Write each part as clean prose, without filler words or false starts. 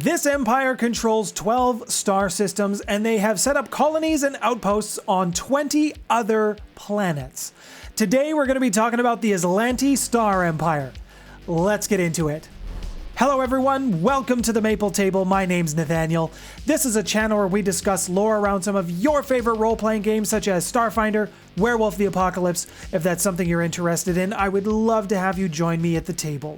This empire controls 12 star systems, and they have set up colonies and outposts on 20 other planets. Today we're going to be talking about the Azlanti Star Empire. Let's get into it. Hello everyone, welcome to the Maple Table. My name's Nathaniel. This is a channel where we discuss lore around some of your favorite role-playing games such as Starfinder, Werewolf the Apocalypse. If that's something you're interested in, I would love to have you join me at the table.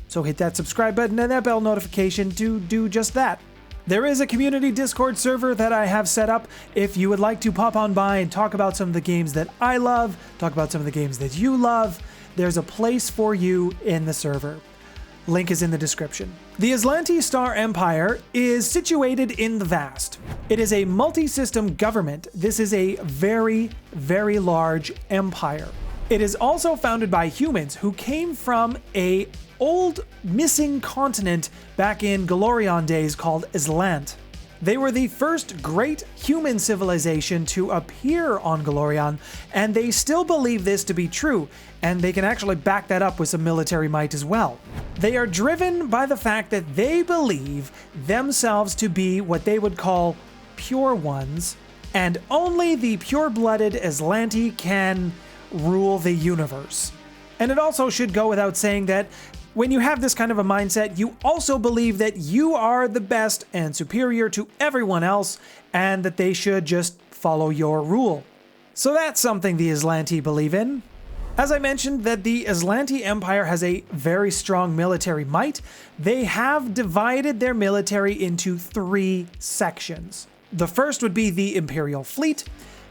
So hit that subscribe button and that bell notification to do just that. There is a community Discord server that I have set up. If you would like to pop on by and talk about some of the games that I love, talk about some of the games that you love, there's a place for you in the server. Link is in the description. The Azlanti Star Empire is situated in the Vast. It is a multi-system government. This is a very, very large empire. It is also founded by humans who came from a old missing continent back in Golarion days called Azlant. They were the first great human civilization to appear on Golarion, and they still believe this to be true, and they can actually back that up with some military might as well. They are driven by the fact that they believe themselves to be what they would call pure ones, and only the pure-blooded Azlanti can rule the universe. And it also should go without saying that when you have this kind of a mindset, you also believe that you are the best and superior to everyone else, and that they should just follow your rule. So that's something the Azlanti believe in. As I mentioned, that the Azlanti Empire has a very strong military might. They have divided their military into 3 sections. The first would be the Imperial Fleet.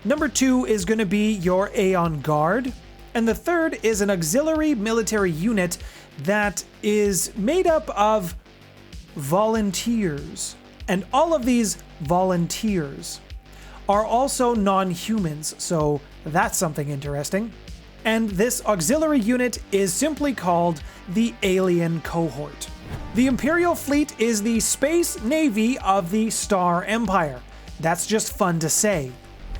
Number 2 is going to be your Aeon Guard. And the third is an auxiliary military unit that is made up of volunteers. And all of these volunteers are also non-humans, so that's something interesting. And this auxiliary unit is simply called the Alien Cohort. The Imperial Fleet is the space navy of the Star Empire. That's just fun to say.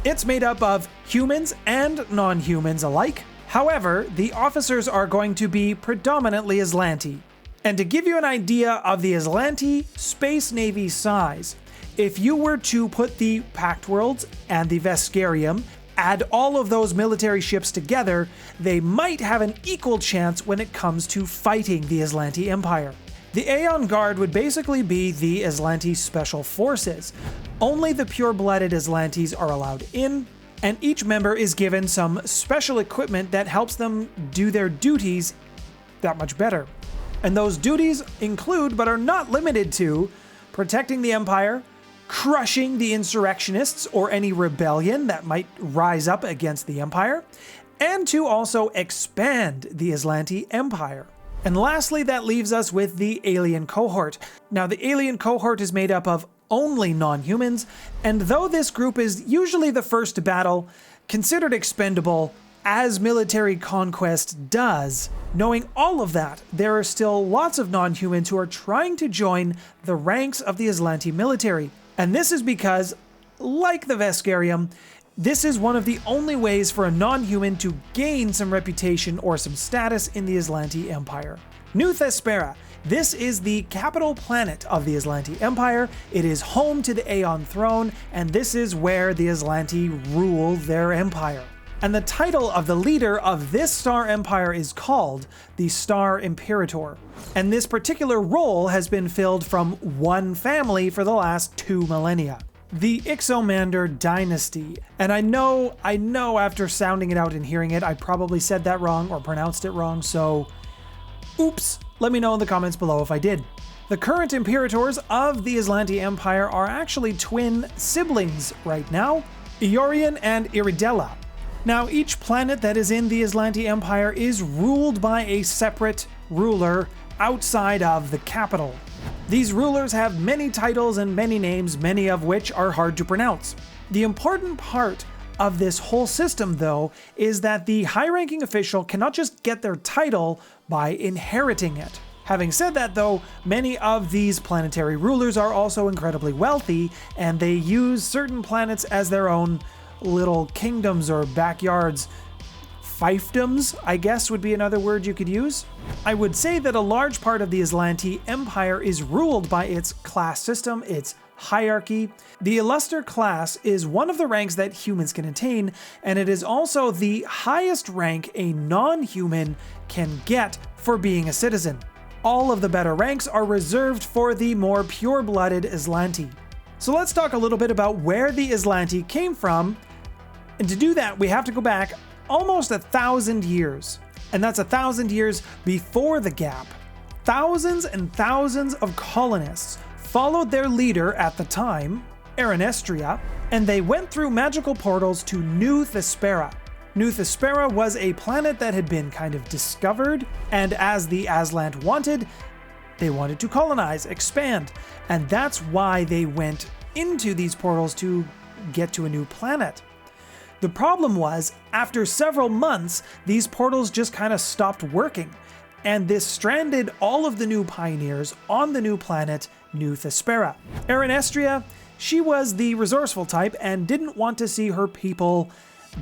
It's made up of humans and non-humans alike. However, the officers are going to be predominantly Azlanti. And to give you an idea of the Azlanti Space Navy size, if you were to put the Pact Worlds and the Veskarium, add all of those military ships together, they might have an equal chance when it comes to fighting the Azlanti Empire. The Aeon Guard would basically be the Azlanti Special Forces. Only the pure-blooded Azlantis are allowed in, and each member is given some special equipment that helps them do their duties that much better. And those duties include, but are not limited to, protecting the Empire, crushing the insurrectionists or any rebellion that might rise up against the Empire, and to also expand the Azlanti Empire. And lastly, that leaves us with the Alien Cohort. Now, the Alien Cohort is made up of only non-humans, and though this group is usually the first to battle, considered expendable as military conquest does, knowing all of that, there are still lots of non-humans who are trying to join the ranks of the Azlanti military. And this is because, like the Veskarium, this is one of the only ways for a non-human to gain some reputation or some status in the Azlanti Empire. New Thespera. This is the capital planet of the Azlanti Empire. It is home to the Aeon Throne, and this is where the Azlanti rule their empire. And the title of the leader of this Star Empire is called the Star Imperator. And this particular role has been filled from one family for the last 2 millennia. The Ixomander Dynasty. And I know after sounding it out and hearing it, I probably said that wrong or pronounced it wrong, so oops. Let me know in the comments below if I did. The current Imperators of the Azlanti Empire are actually twin siblings right now, Eorian and Iridella. Now, each planet that is in the Azlanti Empire is ruled by a separate ruler outside of the capital. These rulers have many titles and many names, many of which are hard to pronounce. The important part of this whole system, though, is that the high-ranking official cannot just get their title by inheriting it. Having said that, though, many of these planetary rulers are also incredibly wealthy, and they use certain planets as their own little kingdoms or backyards fiefdoms, I guess would be another word you could use. I would say that a large part of the Aslanti Empire is ruled by its class system, its hierarchy. The Illustre class is one of the ranks that humans can attain, and it is also the highest rank a non-human can get for being a citizen. All of the better ranks are reserved for the more pure-blooded Aslanti. So let's talk a little bit about where the Aslanti came from, and to do that we have to go back almost 1,000 years. And that's 1,000 years before the gap. Thousands and thousands of colonists followed their leader at the time, Aranestria, and they went through magical portals to New Thespera. New Thespera was a planet that had been kind of discovered, and as the Aslant wanted, they wanted to colonize, expand, and that's why they went into these portals to get to a new planet. The problem was, after several months, these portals just kind of stopped working, and this stranded all of the new pioneers on the new planet, New Thespera. Aranestria, she was the resourceful type and didn't want to see her people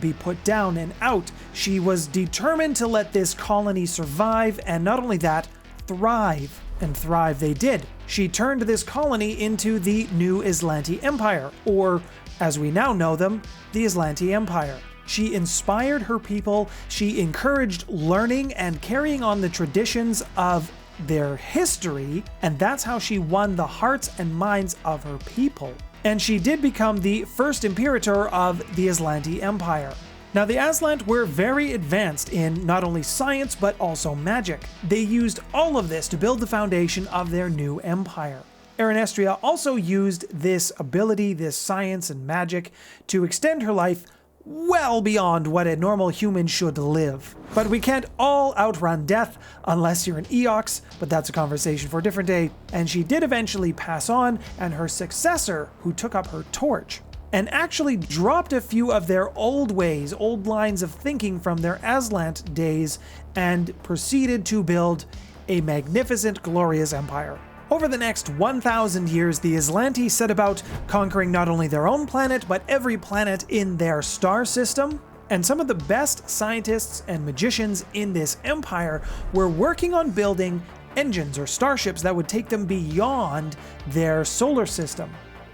be put down and out. She was determined to let this colony survive, and not only that, thrive. And thrive they did. She turned this colony into the New Aslanti Empire, or as we now know them, the Aslanti Empire. She inspired her people, she encouraged learning and carrying on the traditions of their history, and that's how she won the hearts and minds of her people. And she did become the first imperator of the Aslanti Empire. Now, the Aslant were very advanced in not only science but also magic. They used all of this to build the foundation of their new empire. Aranestria also used this ability, this science and magic, to extend her life well beyond what a normal human should live. But we can't all outrun death unless you're an Eox, but that's a conversation for a different day. And she did eventually pass on, and her successor, who took up her torch, and actually dropped a few of their old ways, old lines of thinking from their Aslant days, and proceeded to build a magnificent, glorious empire. Over the next 1,000 years, the Aslanti set about conquering not only their own planet, but every planet in their star system. And some of the best scientists and magicians in this empire were working on building engines or starships that would take them beyond their solar system.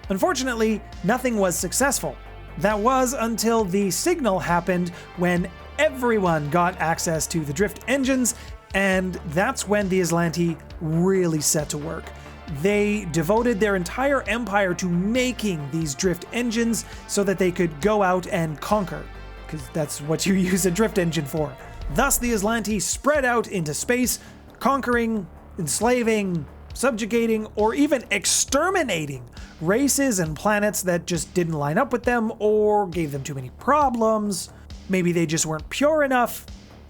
Unfortunately, nothing was successful. That was until the signal happened when everyone got access to the drift engines, and that's when the Aslanti really set to work. They devoted their entire empire to making these drift engines so that they could go out and conquer, because that's what you use a drift engine for. Thus, the Aslanti spread out into space, conquering, enslaving, subjugating, or even exterminating races and planets that just didn't line up with them or gave them too many problems. Maybe they just weren't pure enough.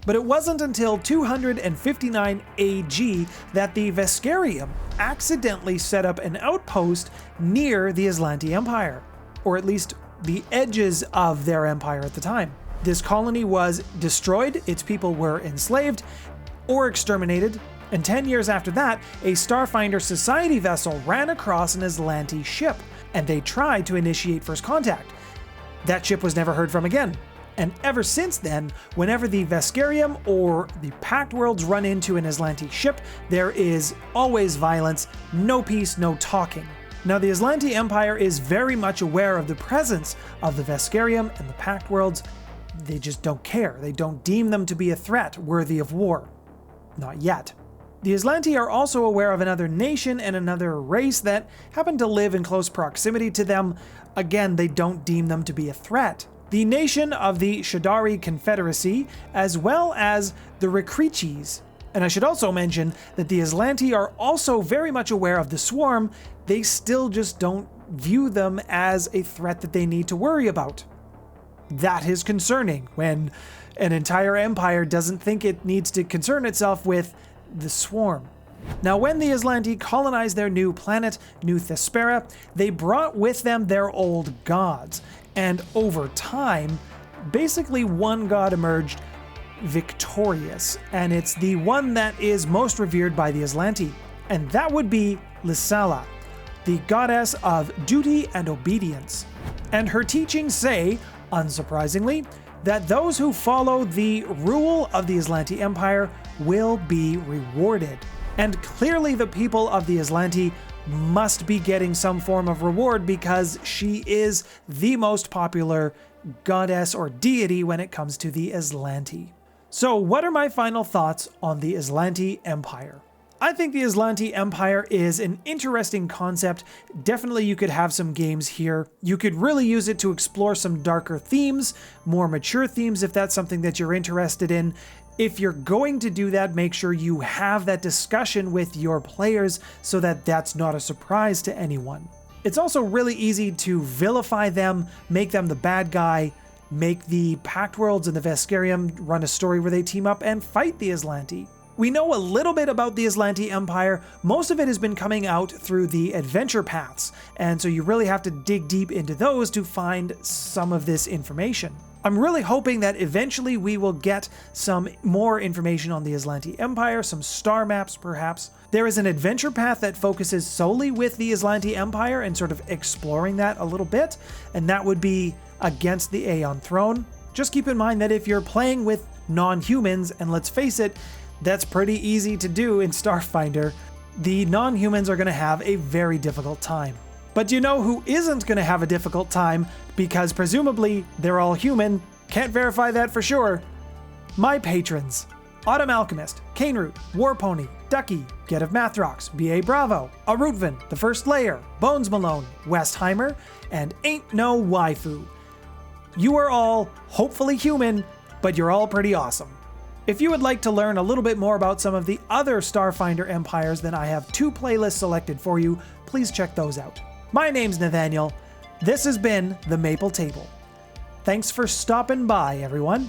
But it wasn't until 259 AG that the Vesperium accidentally set up an outpost near the Aslanti Empire, or at least the edges of their empire at the time. This colony was destroyed, its people were enslaved or exterminated, and 10 years after that, a Starfinder Society vessel ran across an Aslanti ship, and they tried to initiate first contact. That ship was never heard from again. And ever since then, whenever the Vesperium or the Pact Worlds run into an Aslanti ship, there is always violence, no peace, no talking. Now, the Aslanti Empire is very much aware of the presence of the Vesperium and the Pact Worlds. They just don't care. They don't deem them to be a threat worthy of war. Not yet. The Aslanti are also aware of another nation and another race that happen to live in close proximity to them. Again, they don't deem them to be a threat. The nation of the Shadari Confederacy, as well as the Rekrichis. And I should also mention that the Aslanti are also very much aware of the Swarm. They still just don't view them as a threat that they need to worry about. That is concerning when an entire empire doesn't think it needs to concern itself with the Swarm. Now, when the Aslanti colonized their new planet, New Thespera, they brought with them their old gods. And over time, basically one god emerged victorious, and it's the one that is most revered by the Aslanti, and that would be Lysala, the goddess of duty and obedience. And her teachings say, unsurprisingly, that those who follow the rule of the Islanti Empire will be rewarded. And clearly the people of the Islanti must be getting some form of reward because she is the most popular goddess or deity when it comes to the Islanti. So what are my final thoughts on the Islanti Empire? I think the Islanti Empire is an interesting concept. Definitely you could have some games here. You could really use it to explore some darker themes, more mature themes if that's something that you're interested in. If you're going to do that, make sure you have that discussion with your players so that that's not a surprise to anyone. It's also really easy to vilify them, make them the bad guy, make the Pact Worlds and the Vesperium run a story where they team up and fight the Islanti. We know a little bit about the Islanti Empire. Most of it has been coming out through the adventure paths, and so you really have to dig deep into those to find some of this information. I'm really hoping that eventually we will get some more information on the Islanti Empire, some star maps perhaps. There is an adventure path that focuses solely with the Islanti Empire and sort of exploring that a little bit, and that would be against the Aeon Throne. Just keep in mind that if you're playing with non-humans, and let's face it, that's pretty easy to do in Starfinder, the non-humans are going to have a very difficult time. But you know who isn't going to have a difficult time, because presumably they're all human, can't verify that for sure. My patrons: Autumn Alchemist, Caneroot, Warpony, Ducky, Get of Mathrox, B.A. Bravo, Arutvin, The First Layer, Bones Malone, Westheimer, and Ain't No Waifu. You are all hopefully human, but you're all pretty awesome. If you would like to learn a little bit more about some of the other Starfinder empires, then I have 2 playlists selected for you. Please check those out. My name's Nathaniel. This has been The Maple Table. Thanks for stopping by, everyone.